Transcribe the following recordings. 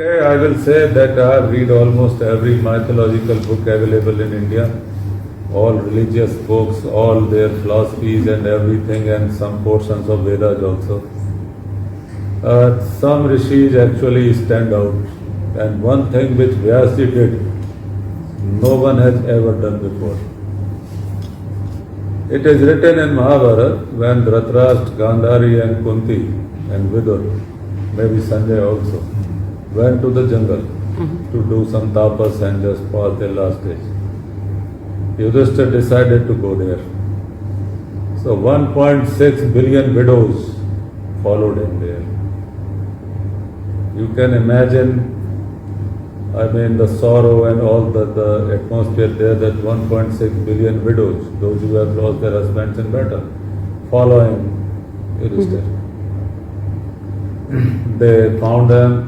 Okay, I will say that I have read almost every mythological book available in India, all religious books, all their philosophies and everything, and some portions of Vedas also. Some rishis actually stand out, and one thing which Vyasji did, no one has ever done before. It is written in Mahabharata when Dhritarashtra, Gandhari and Kunti and Vidur, maybe Sanjay also, went to the jungle to do some tapas and just pass their last days. Yudhishthira decided to go there. So 1.6 billion widows followed him there. You can imagine, the sorrow and all the atmosphere there, that 1.6 billion widows, those who have lost their husbands in battle, following Yudhishthira. They found them,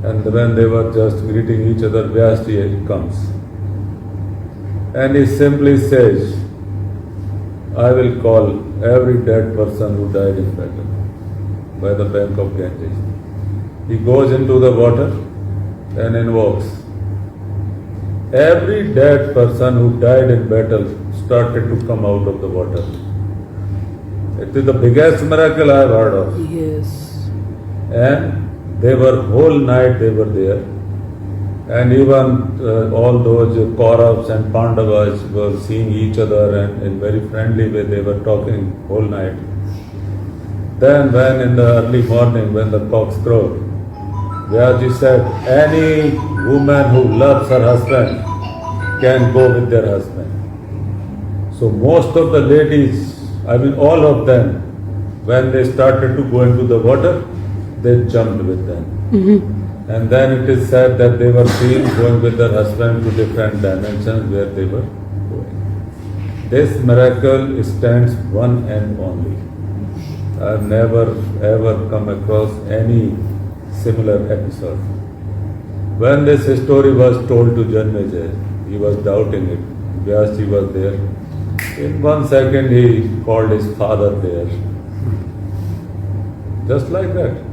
and when they were just greeting each other, Vyasji comes. And he simply says, I will call every dead person who died in battle by the bank of Ganges. He goes into the water and invokes. Every dead person who died in battle started to come out of the water. It is the biggest miracle I have heard of. Yes. And they were whole night they were there. And even all those Kauravas and Pandavas were seeing each other, and in very friendly way they were talking whole night. Then when in the early morning, when the cocks crowed, Vyasji said, any woman who loves her husband can go with their husband. So most of the ladies, all of them, when they started to go into the water, they jumped with them. And then it is said that they were seen going with their husband to different dimensions where they were going. This miracle stands one and only. I have never ever come across any similar episode. When this story was told to Janmejaya, he was doubting it. Vyasji was there. In 1 second he called his father there. Just like that.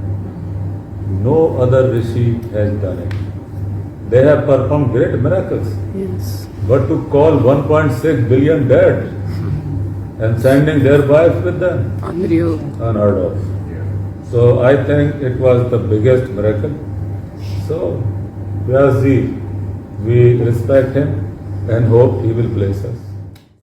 No other rishi has done it. They have performed great miracles. Yes. But to call 1.6 billion dead and sending their wives with them, Unreal. unheard of. So I think it was the biggest miracle. So Vyasji, we respect him and hope he will bless us.